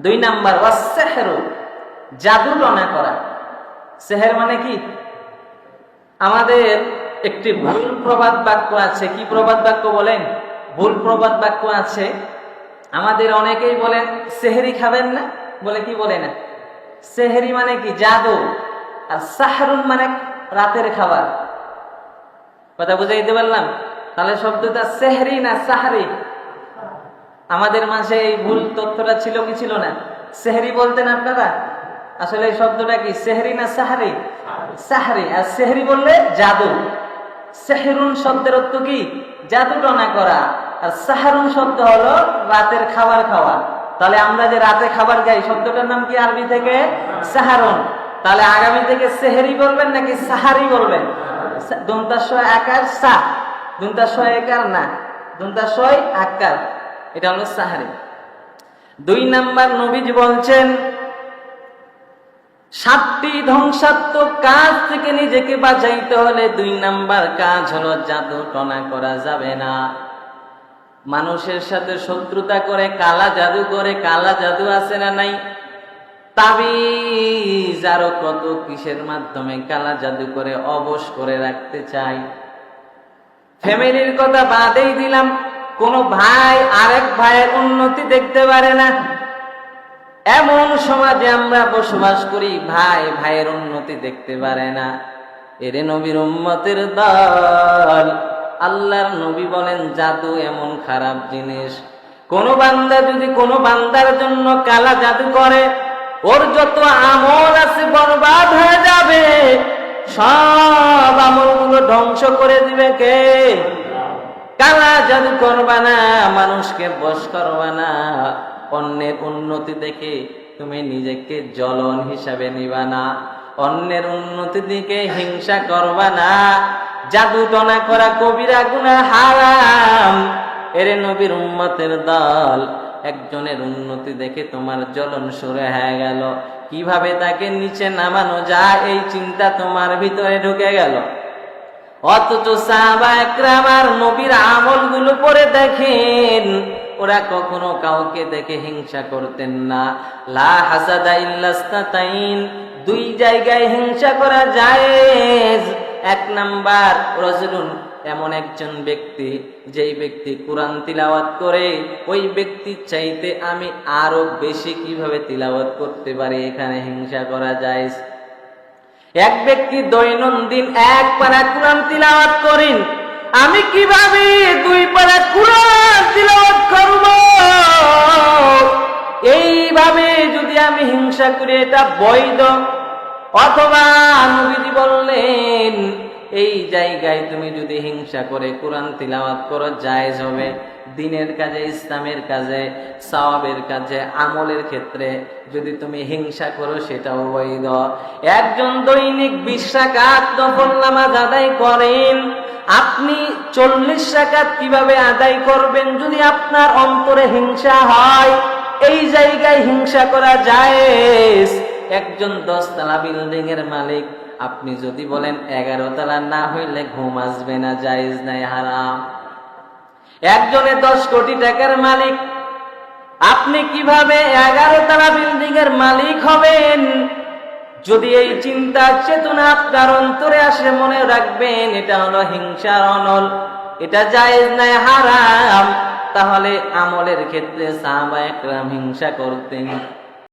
দুই নাম্বার ওয়াসসিহরু, জাদু টনা করা। সেহের মানে কি? আমাদের একটি ভুল প্রবাদ বাক্য আছে। কি প্রবাদ বাক্য বলেন? ভুল প্রবাদ বাক্য আছে। আমাদের অনেকেই বলেন সেহরি খাবেন না, বলে কি বলে না? সেহরি মানে কি? জাদু। আর সাহরুন মানে রাতের খাবার। কথা বুঝাইতে পারলাম? তাহলে শব্দটা সেহরি না সাহারি? আমাদের মাঝে এই ভুল তথ্যটা ছিল কি ছিল না? সেহরি বলতেন আপনারা, আসলে এই শব্দটা কি সেহরি না সাহারি? সাহারি। আর সেহরি বললে জাদু। সেহরুন শব্দের অর্থ কি? জাদু টনা করা। আর সাহারুন শব্দ হলো রাতের খাবার খাওয়া। তাহলে আমরা যে রাতে খাবার খাই, শব্দটার নাম কি আরবি থেকে? সাহারুন। তাহলে আগামী থেকে সেহরি বলবেন নাকি সাহারি বলবেন? দন্তাশয় আকার সা, দন্তাশয় একার না, দন্তাশয় আকার, এটা হলো সাহারি। দুই নাম্বার নবীজি বলছেন 7টি ধ্বংসাত্মক কাজ থেকে নিজেকে বাঁচাইতে হলে 2 নাম্বার কাজ হলো জাদু টনা করা যাবে না। মানুষের সাথে শত্রুতা করে কালা জাদু করে, কালা জাদু আছে না নাই? তাবিজ আরো কত কিসের মাধ্যমে কালা জাদু করে অবশ করে রাখতে চাই। ফ্যামিলির কথা বাদেই দিলাম, কোন ভাই আরেক ভাইয়ের উন্নতি দেখতে পারে না। এমন সমাজে আমরা বসবাস করি, ভাই ভাইয়ের উন্নতি দেখতে পারে না। এরে নবীর উম্মতের দল, আল্লাহর নবী বলেন জাদু এমন খারাপ জিনিস, কোন বান্দা যদি কোন বান্দার জন্য কালা জাদু করে, ওর যত আমল আছে বরবাদ হয়ে যাবে। সব আমলগুলো ধ্বংস করে দিবে কে? কালা জাদু করবা না, মানুষকে বশ করবা না, অন্যের উন্নতি দেখে তুমি নিজেকে জ্বলন হিসাবে নিবা না, অন্যের উন্নতি দিকে হিংসা করবা না। জাদু টনা করা কবিরা গুনাহ, হারাম। এরে নবীর উম্মতের দল, একজনের উন্নতি দেখে তোমার জ্বলন শুরু হয়ে গেল, কিভাবে তাকে নিচে নামানো যায় এই চিন্তা তোমার ভিতরে ঢুকে গেল। অথচ সাহাবায়ে কেরাম আর নবীর আমলগুলো পড়ে দেখেন, ওরা কখনো কাউকে দেখে হিংসা করতেন না। লা হাসাদা ইল্লাস্তাতাইন, 2 জায়গায় হিংসা করা জায়েজ। 1 নাম্বার রাজুলুন, এমন একজন ব্যক্তি যেই ব্যক্তি কোরআন তিলাওয়াত করে, ওই ব্যক্তির চাইতে আমি আরো বেশি কিভাবে তিলাওয়াত করতে পারি, এখানে হিংসা করা জায়েজ। এক ব্যক্তি দৈনন্দিন 1 পারা কোরআন তিলাওয়াত করেন, আমি কিভাবে 2 পারা কোরআন তিলাওয়াত করব, এইভাবে যদি আমি হিংসা করি এটা বৈধ। অথবা নবীজি বললেন এই জায়গায় তুমি যদি হিংসা করে কোরআন তিলাওয়াত করো জায়েজ হবে। দিনের কাজে, ইসলামের কাজে, সওয়াবের কাজে, আমলের ক্ষেত্রে যদি তুমি হিংসা করো সেটাও বৈধ। একজন দৈনিক 20 রাকাত নফল নামাজ আদায় করেন, আপনি 40 রাকাত কিভাবে আদায় করবেন যদি আপনার অন্তরে হিংসা হয়? এই জায়গায় হিংসা করা জায়েজ। একজন 10 তলা বিল্ডিং এর মালিক, আপনি যদি বলেন 11 তলা না হইলে ঘুম আসবে না, জায়েজ নাই, হারাম। একজনে 10 কোটি টাকার মালিক, আপনি কিভাবে 11 তলা বিল্ডিং এর মালিক হবেন? যদি এই চিন্তা চেতনা আপনার অন্তরে আসে, মনে রাখবেন এটা হলো হিংসার অনল, এটা জায়েজ নাই, হারাম। তাহলে আমলের ক্ষেত্রে সাহাবায়ে কেরাম হিংসা করতেন।